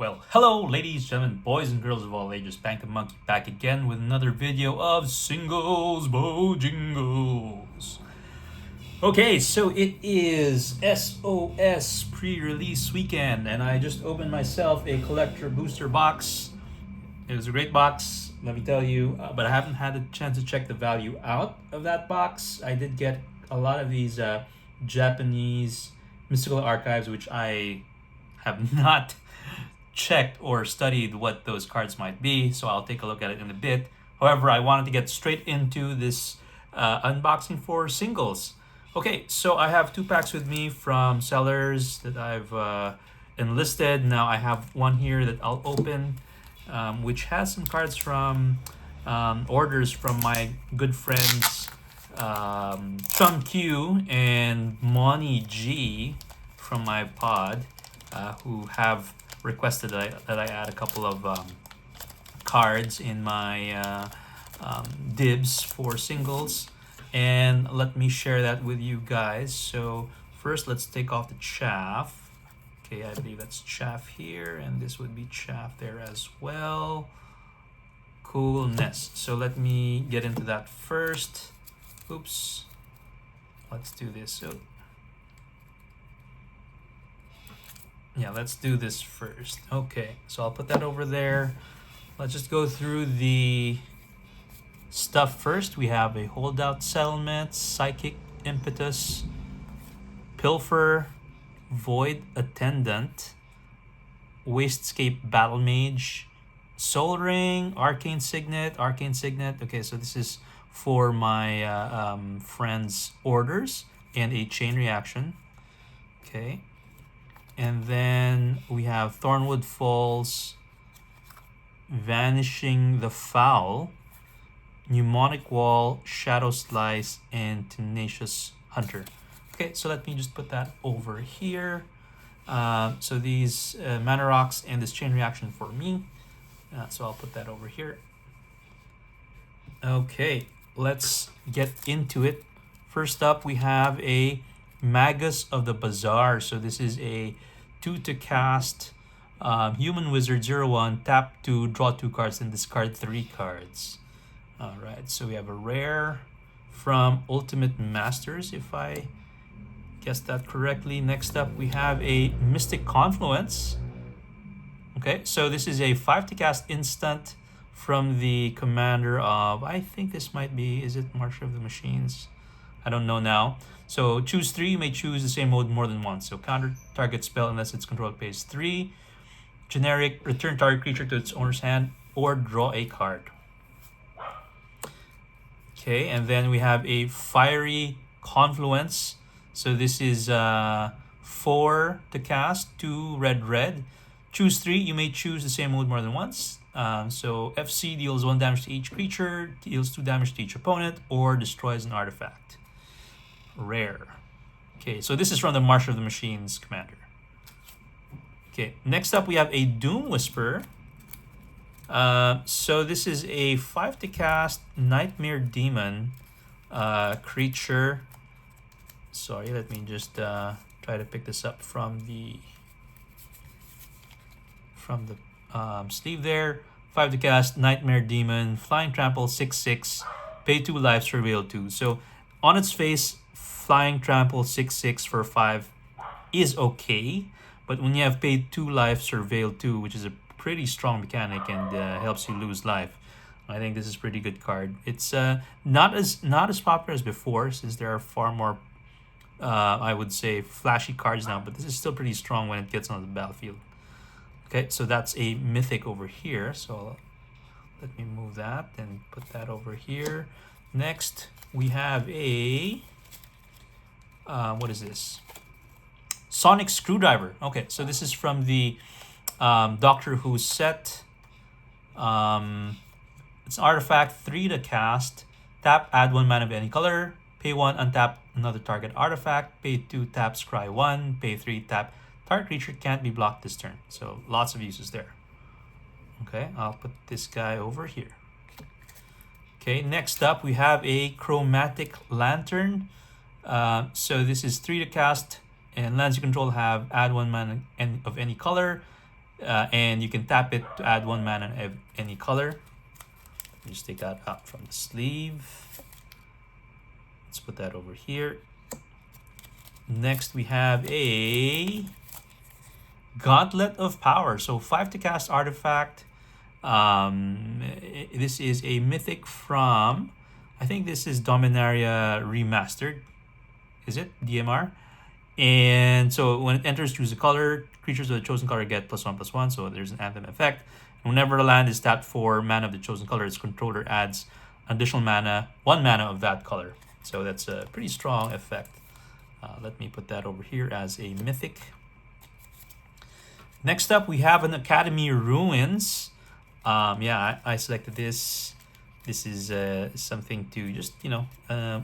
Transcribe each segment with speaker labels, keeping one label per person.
Speaker 1: Well, hello, ladies, gentlemen, boys, and girls of all ages. Bank the Monkey back again with another video of Singles Bojingles. Okay, so it is SOS pre-release weekend, and I just opened myself a collector booster box. It was a great box, let me tell you, but I haven't had a chance to check the value out of that box. I did get a lot of these Japanese mystical archives, which I have not checked or studied what those cards might be, so I'll take a look at it in a bit. However, I wanted to get straight into this unboxing for singles. Okay, so I have 2 packs with me from sellers that I've enlisted. Now I have one here that I'll open, which has some cards from orders from my good friends Chun Q and Moni G from my pod, who have requested that I add a couple of cards in my dibs for singles, and let me share that with you guys. So first, let's take off the chaff. Okay, I believe that's chaff here, and this would be chaff there as well. Coolness. So let me get into that first. Oops. Let's do this. So yeah, let's do this first. Okay, so I'll put that over there. Let's just go through the stuff first. We have a holdout settlement, psychic impetus, pilfer, void attendant, wastscape battle mage, soul ring, arcane signet. Okay, so this is for my friends' orders, and a chain reaction. Okay. And then we have Thornwood Falls, Vanishing the Foul, Mnemonic Wall, Shadow Slice, and Tenacious Hunter. Okay, so let me just put that over here. So these mana rocks and this chain reaction for me. So I'll put that over here. Okay, let's get into it. First up, we have a Magus of the Bazaar. So this is a 2 to cast human wizard 0/1, tap 2, draw 2 cards, and discard 3 cards. All right, so we have a rare from Ultimate Masters, if I guessed that correctly. Next up, we have a Mystic Confluence. Okay, so this is a 5 to cast instant from the commander of, I think this might be, is it March of the Machines? I don't know now. So choose 3, you may choose the same mode more than once. So counter target spell unless its control pays 3. Generic, return target creature to its owner's hand or draw a card. Okay, and then we have a Fiery Confluence. So this is 4 to cast, 2 red. Choose 3, you may choose the same mode more than once. So FC deals 1 damage to each creature, deals 2 damage to each opponent, or destroys an artifact. Rare. Okay, so this is from the March of the Machines commander. Okay, next up we have a Doom Whisperer. So this is a 5 to cast Nightmare Demon creature. Sorry, let me just try to pick this up from the sleeve there. 5 to cast Nightmare Demon, flying trample, 6/6, pay 2 life, surveil 2. So on its face, flying trample 6/6 for 5 is okay, but when you have paid 2 life, surveil 2, which is a pretty strong mechanic and helps you lose life, I think this is a pretty good card. It's not as popular as before, since there are far more I would say flashy cards now, but this is still pretty strong when it gets on the battlefield. Okay, so that's a mythic over here. So let me move that and put that over here. Next, we have a what is this? Sonic Screwdriver. Okay, so this is from the Doctor Who set. It's an artifact, 3 to cast. Tap, add 1 mana of any color. Pay 1, untap another target artifact. Pay 2, tap, scry 1. Pay 3, tap. Target creature can't be blocked this turn. So lots of uses there. Okay, I'll put this guy over here. Okay, next up we have a Chromatic Lantern. So this is 3 to cast, and lands you control have add 1 mana of any color. and you can tap it to add 1 mana of any color. Just take that out from the sleeve. Let's put that over here. Next, we have a Gauntlet of Power. So 5 to cast artifact. This is a mythic from, I think this is Dominaria Remastered. Is it? DMR? And so when it enters, choose a color. Creatures of the chosen color get +1/+1. So there's an anthem effect. Whenever a land is tapped for mana of the chosen color, its controller adds additional mana, 1 mana of that color. So that's a pretty strong effect. Let me put that over here as a mythic. Next up, we have an Academy Ruins. Yeah, I selected this. This is something to just, you know,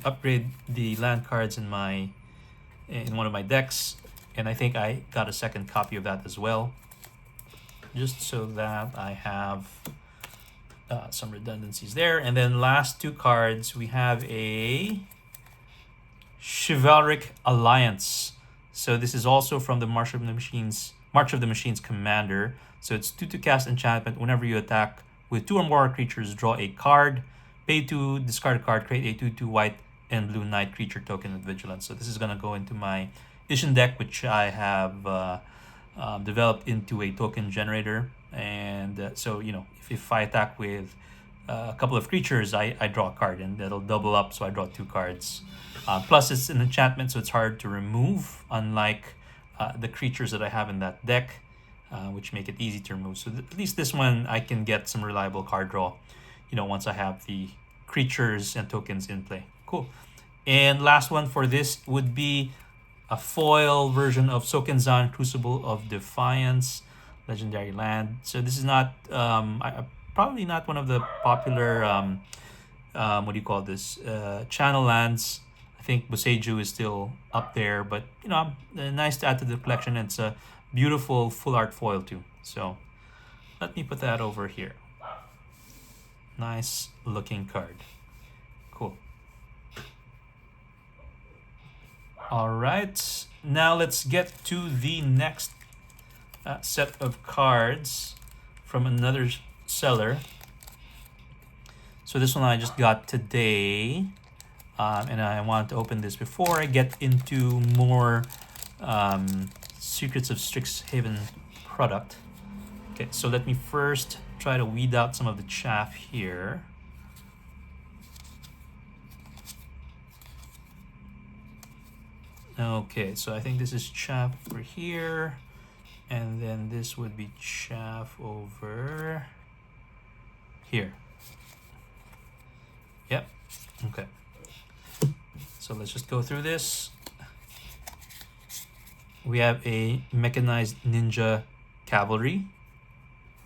Speaker 1: upgrade the land cards in one of my decks. And I think I got a second copy of that as well, just so that I have some redundancies there. And then last 2 cards, we have a Chivalric Alliance. So this is also from the March of the Machines Commander. So it's 2 to cast enchantment. Whenever you attack with 2 or more creatures, draw a card, pay 2, discard a card, create a 2/2 white and blue knight creature token with vigilance. So this is going to go into my Isshin deck, which I have developed into a token generator. And so, you know, if I attack with a couple of creatures, I draw a card, and that'll double up, so I draw 2 cards. Plus, it's an enchantment, so it's hard to remove, unlike the creatures that I have in that deck, which make it easy to remove. So at least this one, I can get some reliable card draw, you know, once I have the creatures and tokens in play. Cool. And last one for this would be a foil version of Sokenzan, Crucible of Defiance, legendary land. So this is not, probably not one of the popular, what do you call this, channel lands. I think Boseiju is still up there, but, you know, nice to add to the collection. It's a beautiful full art foil too. So let me put that over here. Nice looking card. Cool. All right, now let's get to the next set of cards from another seller. So this one I just got today, and I want to open this before I get into more Secrets of Strixhaven product. Okay, so let me first try to weed out some of the chaff here. Okay, so I think this is chaff over here, and then this would be chaff over here. Yep, okay. So let's just go through this. We have a Mechanized Ninja Cavalry.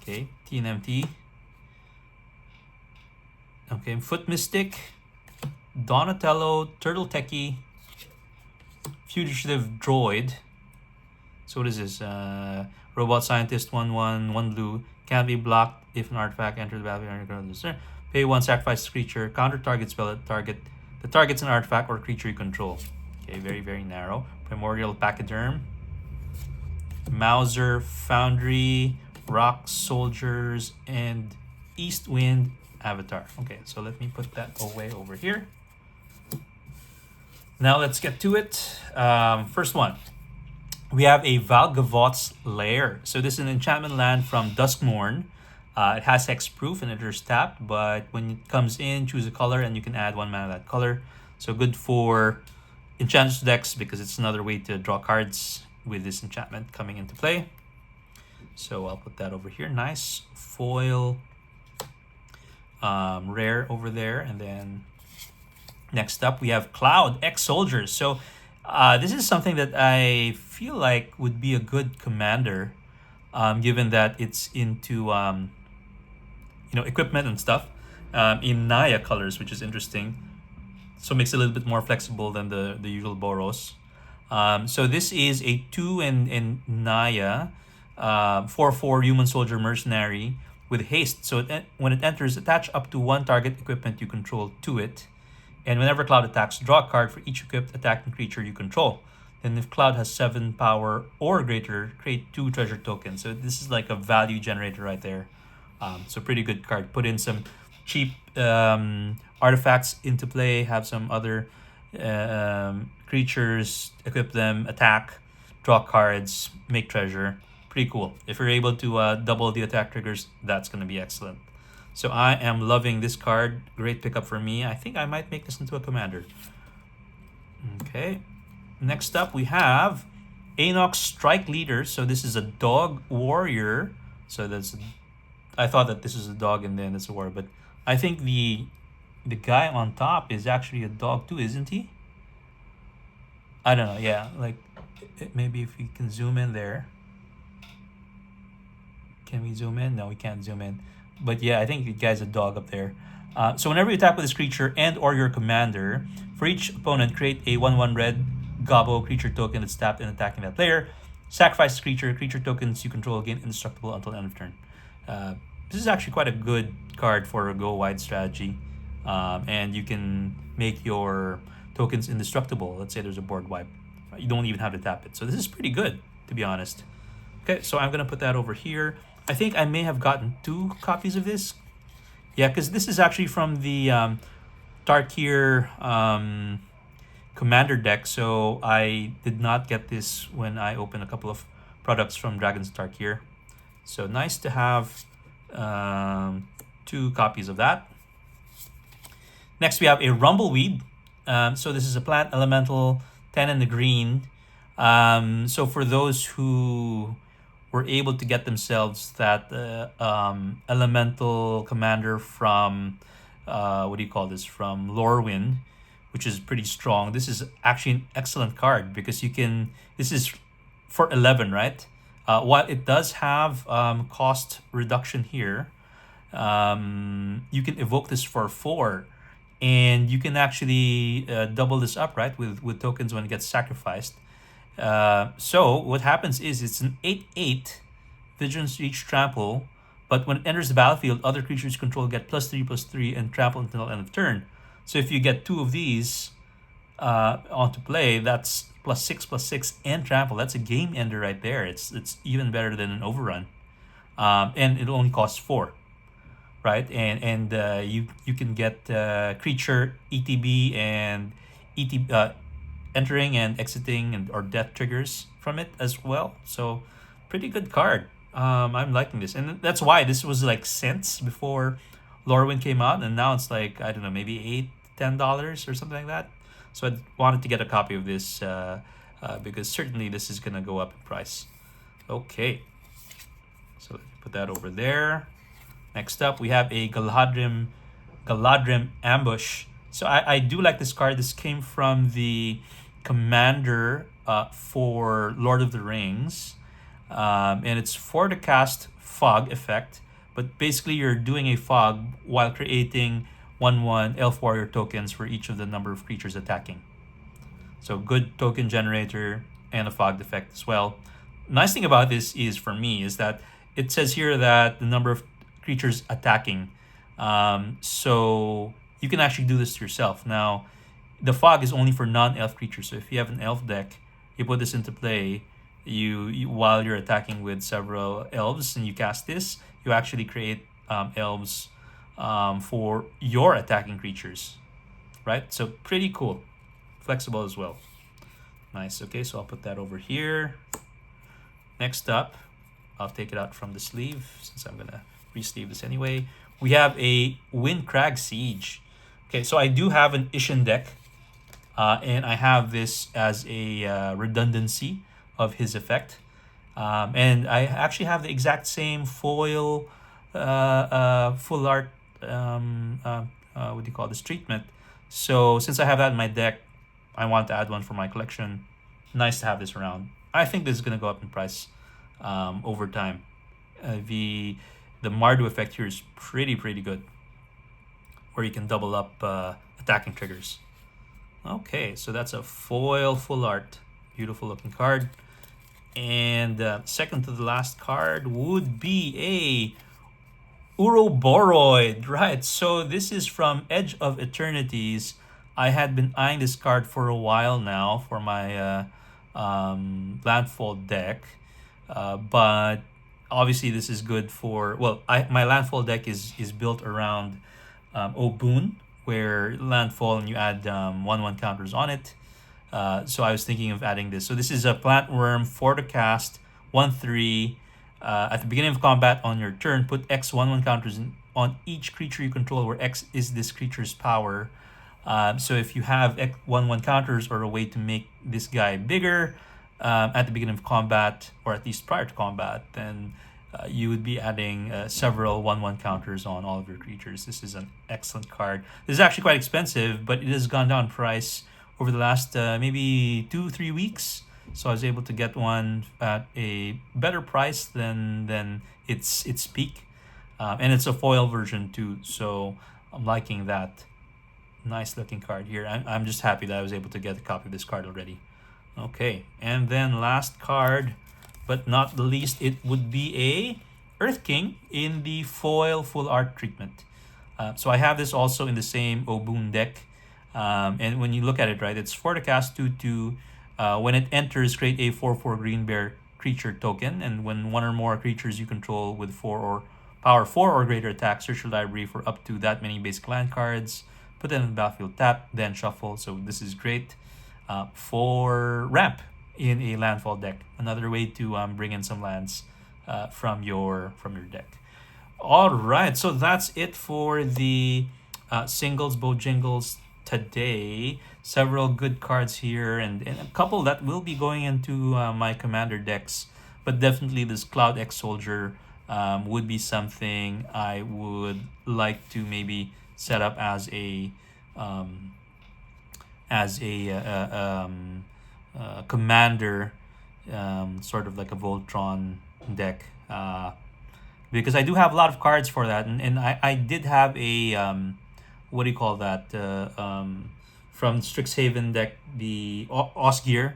Speaker 1: Okay, TNMT. Okay, Foot Mystic, Donatello, Turtle Techie, Fugitive Droid. So what is this? Robot Scientist 1/1, 1 blue. Can't be blocked if an artifact enters the battlefield. Pay 1, sacrifice creature. Counter target spell at target. The target's an artifact or creature you control. Okay, very, very narrow. Primordial Pachyderm. Mauser, Foundry, Rock Soldiers, and East Wind Avatar. Okay, so let me put that away over here. Now let's get to it. First one, we have a Valgavott's Lair. So this is an enchantment land from Duskmourn. It has hexproof and it is tapped, but when it comes in, choose a color and you can add 1 mana of that color. So good for Enchantress decks because it's another way to draw cards with this enchantment coming into play. So I'll put that over here. Nice foil rare over there. And then next up, we have Cloud Ex-Soldiers. So this is something that I feel like would be a good commander, given that it's into you know, equipment and stuff in Naya colors, which is interesting. So it makes it a little bit more flexible than the usual Boros. So this is a 2 and Naya 4/4 human soldier mercenary with haste. So when it enters, attach up to 1 target equipment you control to it. And whenever Cloud attacks, draw a card for each equipped attacking creature you control. Then if Cloud has 7 power or greater, create 2 treasure tokens. So this is like a value generator right there. So pretty good card. Put in some cheap artifacts into play, have some other creatures, equip them, attack, draw cards, make treasure. Pretty cool. If you're able to double the attack triggers, that's going to be excellent. So I am loving this card. Great pickup for me. I think I might make this into a commander. Okay. Next up, we have Anox Strike Leader. So this is a dog warrior. So that's, I thought that this is a dog and then it's a warrior, but I think the guy on top is actually a dog too, isn't he? I don't know. Yeah, like maybe if we can zoom in there. Can we zoom in? No, we can't zoom in. But yeah, I think the guy's a dog up there. So whenever you attack with this creature and or your commander, for each opponent, create a 1/1 red Gobbo creature token that's tapped and attacking that player. Sacrifice this creature. Creature tokens you control gain indestructible until end of turn. This is actually quite a good card for a go wide strategy. And you can make your tokens indestructible. Let's say there's a board wipe. You don't even have to tap it. So this is pretty good, to be honest. Okay, so I'm going to put that over here. I think I may have gotten 2 copies of this. Yeah, because this is actually from the Tarkir Commander deck. So I did not get this when I opened a couple of products from Dragon's Tarkir. So nice to have 2 copies of that. Next, we have a Rumbleweed. So this is a plant elemental, 10 in the green. So for those who were able to get themselves that elemental commander from, what do you call this, from Lorwyn, which is pretty strong. This is actually an excellent card because you can, this is for 11, right? While it does have cost reduction here, you can evoke this for 4. And you can actually double this up, right, with tokens when it gets sacrificed. So what happens is it's an 8/8 Vigilance Reach Trample, but when it enters the battlefield, other creatures you control get +3/+3 and trample until end of turn. So if you get 2 of these onto play, that's +6/+6 and trample. That's a game ender right there. It's even better than an overrun, and it only costs 4. Right, and you can get creature ETB and entering and exiting or death triggers from it as well. So pretty good card. I'm liking this, and that's why this was like cents before Lorwyn came out, and now it's like, I don't know, maybe $8-10 or something like that. So I wanted to get a copy of this because certainly this is gonna go up in price. Okay, so put that over there. Next up, we have a Galadrim Ambush. So I do like this card. This came from the commander for Lord of the Rings. And it's for the cast Fog effect. But basically, you're doing a Fog while creating 1/1 Elf Warrior tokens for each of the number of creatures attacking. So good token generator and a Fog effect as well. Nice thing about this is, for me, is that it says here that the number of creatures attacking, so you can actually do this yourself. Now the Fog is only for non-elf creatures, so if you have an elf deck, you put this into play, you while you're attacking with several elves and you cast this, you actually create elves for your attacking creatures, right? So pretty cool, flexible as well. Nice. Okay, so I'll put that over here. Next up, I'll take it out from the sleeve since I'm gonna re-sleeve this anyway. We have a Windcrag Siege. Okay, so I do have an Ishin deck, and I have this as a redundancy of his effect. And I actually have the exact same foil, full art, what do you call this, treatment. So since I have that in my deck, I want to add one for my collection. Nice to have this around. I think this is going to go up in price over time. The Mardu effect here is pretty good, where you can double up attacking triggers. Okay, so that's a foil full art, beautiful looking card. And second to the last card would be a Uroboroid, right? So this is from Edge of Eternities. I had been eyeing this card for a while now for my Landfall deck, but obviously this is good for, well, my Landfall deck is built around Obun, where Landfall and you add 1/1 counters on it. So I was thinking of adding this. So this is a plant worm for the cast 1/3. At the beginning of combat on your turn, put X 1/1 counters on each creature you control, where X is this creature's power. So if you have X 1/1 counters or a way to make this guy bigger at the beginning of combat, or at least prior to combat, then you would be adding several 1/1 counters on all of your creatures. This is an excellent card. This is actually quite expensive, but it has gone down in price over the last maybe 2-3 weeks. So I was able to get one at a better price than its peak, and it's a foil version too. So I'm liking that. Nice looking card here. I'm just happy that I was able to get a copy of this card already. Okay, and then last card, but not the least, it would be a Earth King in the foil full art treatment. So I have this also in the same Obun deck. And when you look at it, right, it's for the cast 2/2. When it enters, create a 4/4 green bear creature token. And when one or more creatures you control with 4 or power 4 or greater attack, search your library for up to that many basic land cards. Put them in the battlefield, tap, then shuffle. So this is great for ramp in a landfall deck. Another way to bring in some lands from your deck. All right, so that's it for the singles Bojingles today. Several good cards here, and a couple that will be going into my commander decks. But definitely this Cloud X Soldier would be something I would like to maybe set up as a commander, sort of like a Voltron deck, because I do have a lot of cards for that, and I did have a what do you call that, from Strixhaven deck, the Osgear,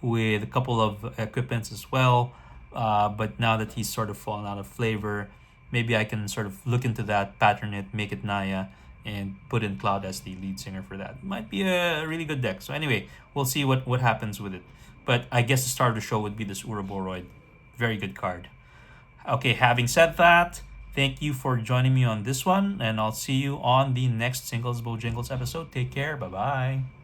Speaker 1: with a couple of equipments as well, but now that he's sort of fallen out of flavor, maybe I can sort of look into that, pattern it, make it Naya, and put in Cloud as the lead singer for that. Might be a really good deck. So anyway, we'll see what happens with it. But I guess the star of the show would be this Ouroboros. Very good card. Okay, having said that, thank you for joining me on this one, and I'll see you on the next Singles Bojangles episode. Take care. Bye-bye.